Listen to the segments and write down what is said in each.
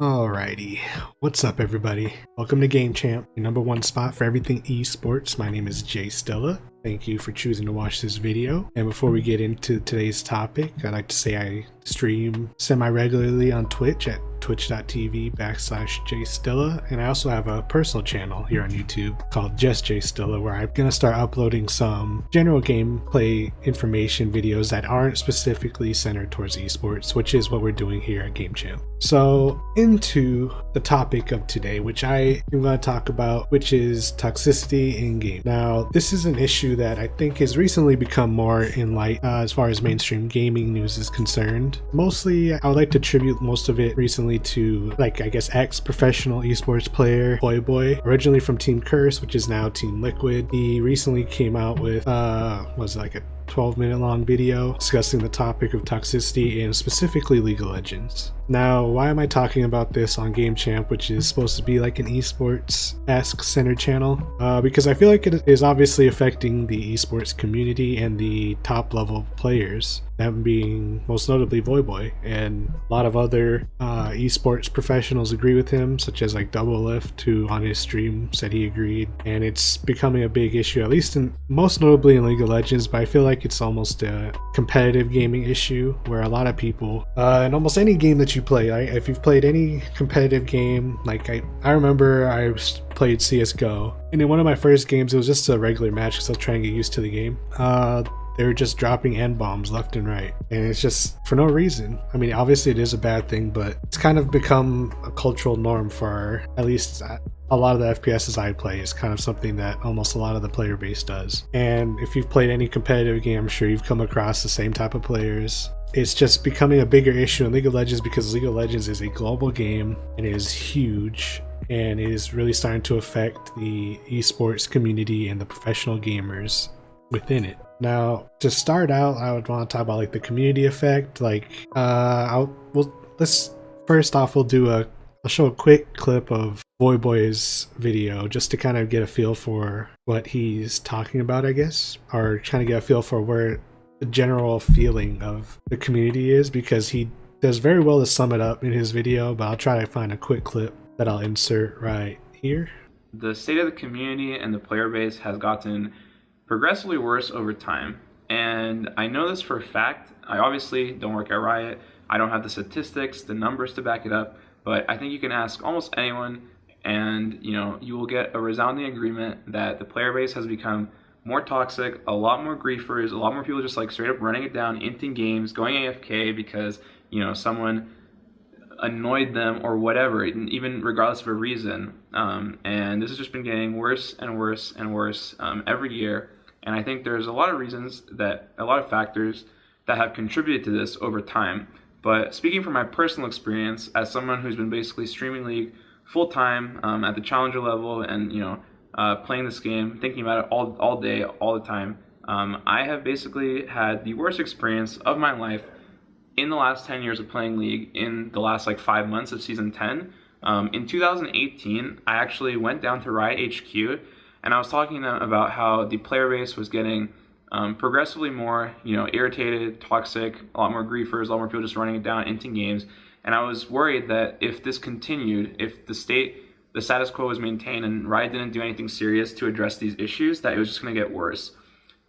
Alrighty, what's up everybody? Welcome to Game Champ, your number one spot for everything esports. My name is Jay Stella. Thank you for choosing to watch this video. And before we get into today's topic, I'd like to say I stream semi-regularly on Twitch at twitch.tv/JStilla, and I also have a personal channel here on YouTube called Just Jay Stilla, where I'm gonna start uploading some general gameplay information videos that aren't specifically centered towards esports, which is what we're doing here at Game Champ. So into the topic of today, which I am going to talk about, which is toxicity in game. Now, this is an issue that I think has recently become more in light as far as mainstream gaming news is concerned. Mostly, I would like to attribute most of it recently to, I guess, ex-professional esports player Boy, originally from Team Curse, which is now Team Liquid. He recently came out with, was it like a 12-minute long video discussing the topic of toxicity and specifically League of Legends. Now, why am I talking about this on Game Champ, which is supposed to be like an esports-esque centered channel? Because I feel like it is obviously affecting the esports community and the top level players, them being most notably Voyboy, and a lot of other esports professionals agree with him, such as like Double Lift, who on his stream said he agreed, and it's becoming a big issue, at least most notably in League of Legends, but I feel like it's almost a competitive gaming issue where a lot of people, in almost any game that you play, if you've played any competitive game, like I remember I played CSGO, and in one of my first games, it was just a regular match because I was trying to get used to the game. They were just dropping N-bombs left and right, and it's just for no reason. I mean, obviously it is a bad thing, but it's kind of become a cultural norm for at least a lot of the FPSs I play. Is kind of something that almost a lot of the player base does. And if you've played any competitive game, I'm sure you've come across the same type of players. It's just becoming a bigger issue in League of Legends because League of Legends is a global game and it is huge, and it is really starting to affect the esports community and the professional gamers within it. Now, to start out, I would want to talk about like the community effect. Let's first off, I'll show a quick clip of Voyboy's video just to kind of get a feel for what he's talking about, I guess, or trying to get a feel for where the general feeling of the community is, because he does very well to sum it up in his video, but I'll try to find a quick clip that I'll insert right here. The state of the community and the player base has gotten progressively worse over time, and I know this for a fact. I obviously don't work at Riot. I don't have the statistics, the numbers to back it up, but I think you can ask almost anyone and you will get a resounding agreement that the player base has become more toxic, a lot more griefers, a lot more people just like straight up running it down, inting games, going AFK because someone annoyed them or whatever, even regardless of a reason. And this has just been getting worse and worse and worse every year. And I think there's a lot of factors that have contributed to this over time. But speaking from my personal experience as someone who's been basically streaming League full time at the challenger level and playing this game, thinking about it all day, all the time, I have basically had the worst experience of my life in the last 10 years of playing League in the last 5 months of season 10. In 2018, I actually went down to Riot HQ and I was talking to them about how the player base was getting progressively more, irritated, toxic, a lot more griefers, a lot more people just running it down, inting games. And I was worried that if this continued, if the status quo was maintained and Riot didn't do anything serious to address these issues, that it was just going to get worse.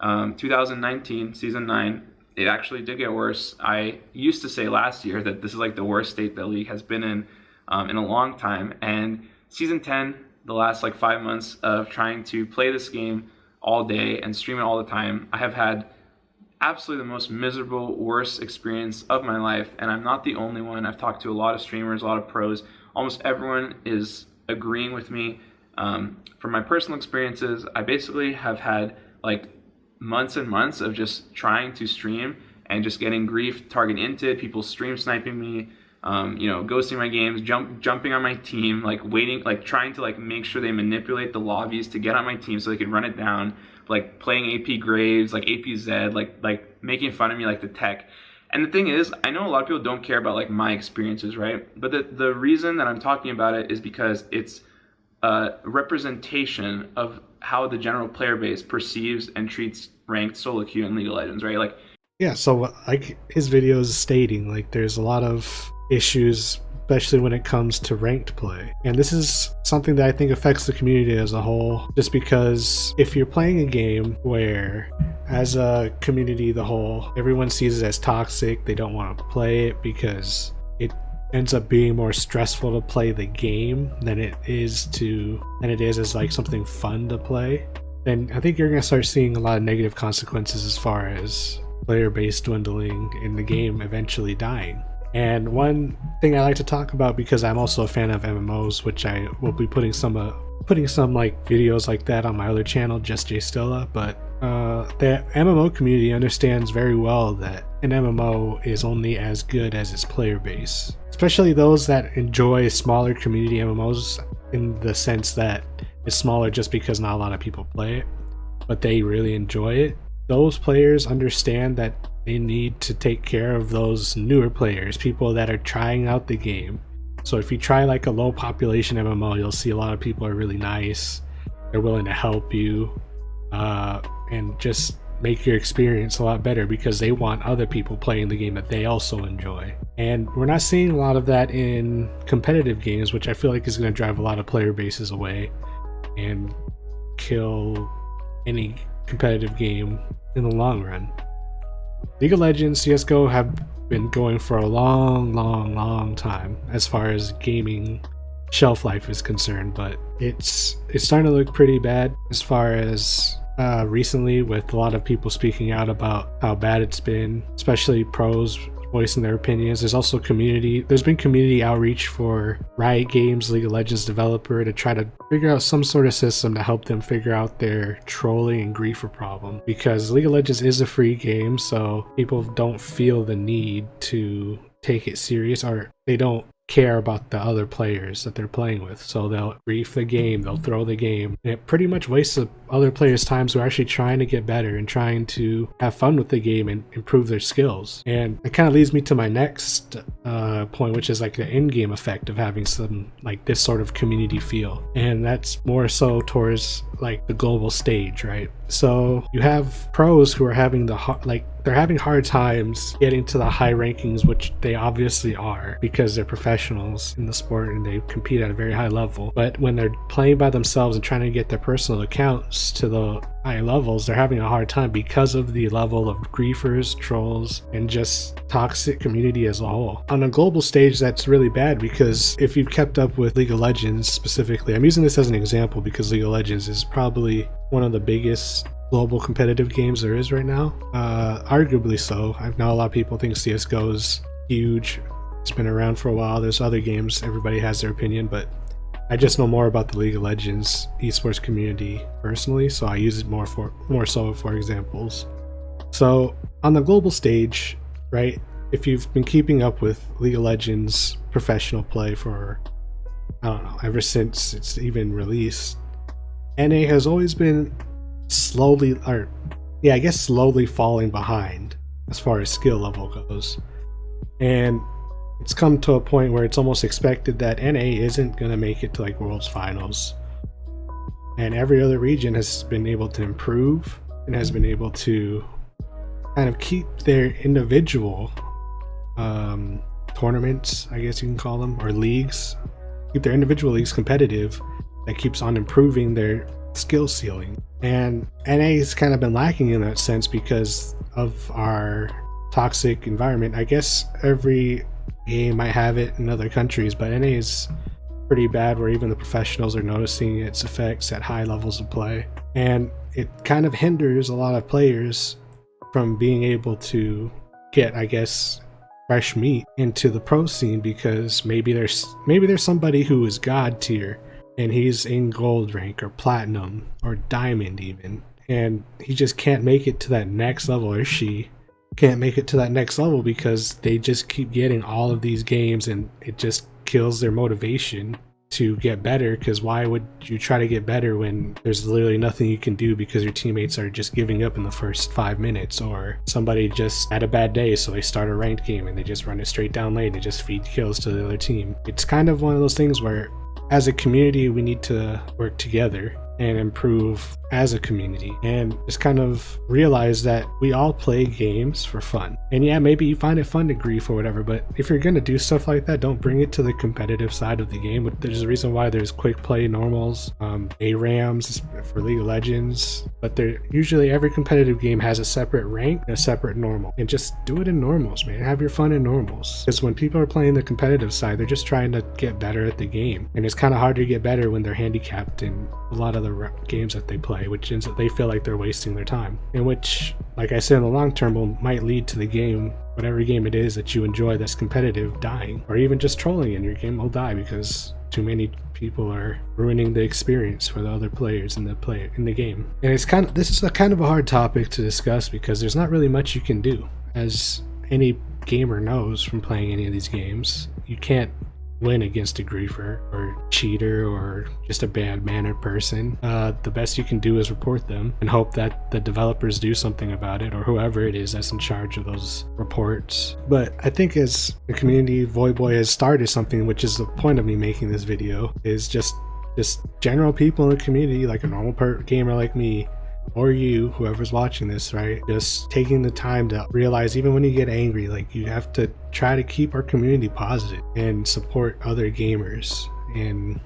2019, season 9, it actually did get worse. I used to say last year that this is the worst state the League has been in a long time. And season 10, the last 5 months of trying to play this game all day and stream it all the time, I have had absolutely the most miserable, worst experience of my life. And I'm not the only one. I've talked to a lot of streamers, a lot of pros. Almost everyone is agreeing with me. From my personal experiences, I basically have had months and months of just trying to stream and just getting grief, target inted, people stream sniping me, ghosting my games, jumping on my team, waiting, trying to make sure they manipulate the lobbies to get on my team so they could run it down, playing AP Graves, AP Zed, making fun of me the tech. And the thing is, I know a lot of people don't care about my experiences, right? But the reason that I'm talking about it is because it's a representation of how the general player base perceives and treats ranked solo queue in League of Legends, right? Yeah, so his video is stating there's a lot of issues especially when it comes to ranked play. And this is something that I think affects the community as a whole, just because if you're playing a game where as a community the whole, everyone sees it as toxic, they don't want to play it because it ends up being more stressful to play the game than it is as like something fun to play, then I think you're going to start seeing a lot of negative consequences as far as player base dwindling and the game eventually dying. And one thing I like to talk about, because I'm also a fan of MMOs, which I will be putting some like videos like that on my other channel, Just J Stilla, but the MMO community understands very well that an MMO is only as good as its player base, especially those that enjoy smaller community MMOs, in the sense that it's smaller just because not a lot of people play it, but they really enjoy it. Those players understand that they need to take care of those newer players, people that are trying out the game. So if you try like a low population MMO, you'll see a lot of people are really nice, they're willing to help you, and just make your experience a lot better because they want other people playing the game that they also enjoy. And we're not seeing a lot of that in competitive games, which I feel like is going to drive a lot of player bases away and kill any competitive game in the long run. League of Legends, CSGO have been going for a long time as far as gaming shelf life is concerned, but it's starting to look pretty bad as far as recently, with a lot of people speaking out about how bad it's been, especially pros voicing their opinions. There's been community outreach for Riot Games, League of Legends developer, to try to figure out some sort of system to help them figure out their trolling and griefer problem, because League of Legends is a free game, so people don't feel the need to take it serious, or they don't care about the other players that they're playing with, so they'll grief the game, they'll throw the game, and it pretty much wastes the other players' times who are actually trying to get better and trying to have fun with the game and improve their skills. And it kind of leads me to my next point, which is like the in-game effect of having some like this sort of community feel, and that's more so towards like the global stage, right? So you have pros who are having they're having hard times getting to the high rankings, which they obviously are because they're professionals in the sport and they compete at a very high level. But when they're playing by themselves and trying to get their personal accounts to the high levels, they're having a hard time because of the level of griefers, trolls, and just toxic community as a whole. On a global stage, that's really bad, because if you've kept up with League of Legends specifically, I'm using this as an example because League of Legends is probably one of the biggest global competitive games there is right now, arguably so. I know a lot of people think CSGO is huge, it's been around for a while. There's other games, everybody has their opinion, but I just know more about the League of Legends esports community personally, so I use it more so for examples. So on the global stage, right, if you've been keeping up with League of Legends professional play for, I don't know, ever since it's even released, NA has always been slowly falling behind as far as skill level goes. And it's come to a point where it's almost expected that NA isn't going to make it to like Worlds Finals. And every other region has been able to improve and has been able to kind of keep their individual tournaments, I guess you can call them, or leagues, keep their individual leagues competitive, that keeps on improving their skill ceiling. And NA has kind of been lacking in that sense because of our toxic environment. I guess every game might have it in other countries, but NA is pretty bad, where even the professionals are noticing its effects at high levels of play. And it kind of hinders a lot of players from being able to get, I guess, fresh meat into the pro scene, because maybe there's somebody who is god tier and he's in gold rank or platinum or diamond even, and he just can't make it to that next level, or she can't make it to that next level because they just keep getting all of these games, and it just kills their motivation to get better. Because why would you try to get better when there's literally nothing you can do because your teammates are just giving up in the first 5 minutes, or somebody just had a bad day so they start a ranked game and they just run it straight down lane and just feed kills to the other team. It's kind of one of those things where as a community we need to work together and improve as a community, and just kind of realize that we all play games for fun. And yeah, maybe you find it fun to grief or whatever, but if you're gonna do stuff like that, don't bring it to the competitive side of the game. There's a reason why there's quick play normals, ARAMs for League of Legends, but usually every competitive game has a separate rank and a separate normal, and just do it in normals, man. Have your fun in normals, because when people are playing the competitive side, they're just trying to get better at the game, and it's kind of hard to get better when they're handicapped in a lot of the games that they play, which ends up they feel like they're wasting their time, and might, like I said, in the long term might lead to the game, whatever game it is that you enjoy that's competitive, dying, or even just trolling in your game will die because too many people are ruining the experience for the other players in the game. And this is a kind of a hard topic to discuss because there's not really much you can do. As any gamer knows from playing any of these games, you can't win against a griefer or cheater or just a bad-mannered person. The best you can do is report them and hope that the developers do something about it, or whoever it is that's in charge of those reports. But I think as the community, Voyboy has started something, which is the point of me making this video, is just general people in the community, like a normal gamer like me, or you, whoever's watching this, right? Just taking the time to realize, even when you get angry, like, you have to try to keep our community positive and support other gamers and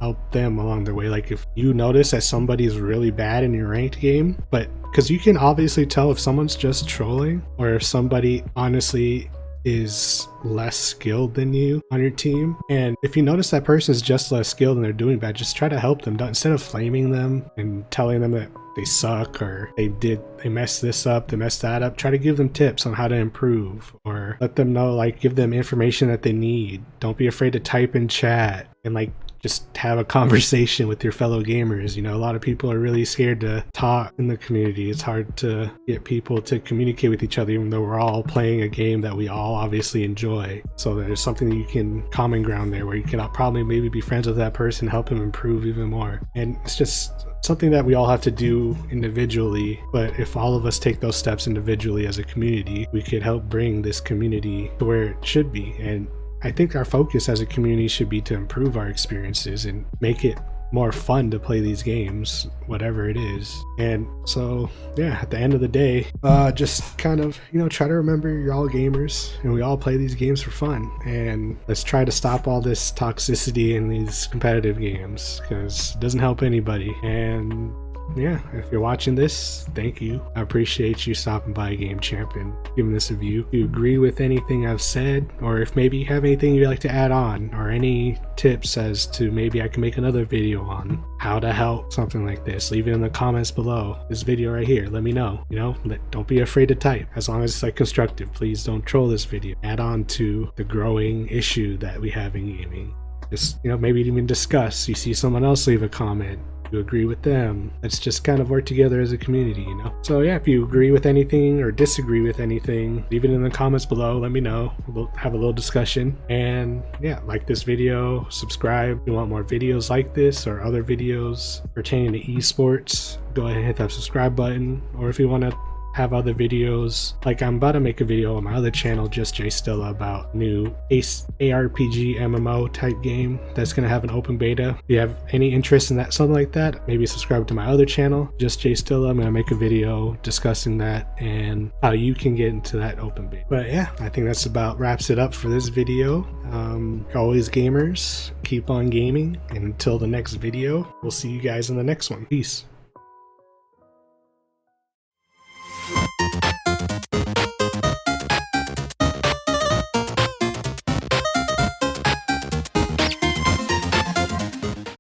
help them along their way. Like, if you notice that somebody's really bad in your ranked game, but because you can obviously tell if someone's just trolling or if somebody honestly is less skilled than you on your team. And if you notice that person is just less skilled and they're doing bad, just try to help them. Instead of flaming them and telling them that they suck or they messed this up, they messed that up, try to give them tips on how to improve, or let them know, like, give them information that they need. Don't be afraid to type in chat and, like, just have a conversation with your fellow gamers. You know, a lot of people are really scared to talk in the community. It's hard to get people to communicate with each other, even though we're all playing a game that we all obviously enjoy. So there's something that you can common ground there where you can probably maybe be friends with that person, help him improve even more. And it's just something that we all have to do individually, but if all of us take those steps individually as a community, we could help bring this community to where it should be. And I think our focus as a community should be to improve our experiences and make it more fun to play these games, whatever it is. And so, yeah, at the end of the day, just kind of, try to remember you're all gamers and we all play these games for fun. And let's try to stop all this toxicity in these competitive games, because it doesn't help anybody. And yeah, if you're watching this, thank you. I appreciate you stopping by, Game Champ, and giving this a view. If you agree with anything I've said, or if maybe you have anything you'd like to add on, or any tips as to maybe I can make another video on how to help something like this, leave it in the comments below this video right here. Let me know. Don't be afraid to type, as long as it's like constructive. Please don't troll this video. Add on to the growing issue that we have in gaming. Just, maybe even discuss. You see someone else leave a comment, you agree with them. Let's just kind of work together as a community, So yeah, if you agree with anything or disagree with anything, leave it in the comments below. Let me know. We'll have a little discussion. And yeah, like this video, subscribe. If you want more videos like this or other videos pertaining to esports, go ahead and hit that subscribe button. Or if you want to have other videos, like I'm about to make a video on my other channel, Just Jay Stilla, about new ARPG MMO type game that's going to have an open beta. If you have any interest in that, something like that, maybe subscribe to my other channel, Just Jay Stilla. I'm going to make a video discussing that and how you can get into that open beta. But yeah, I think that's about wraps it up for this video. Always gamers, keep on gaming, and until the next video, we'll see you guys in the next one. Peace.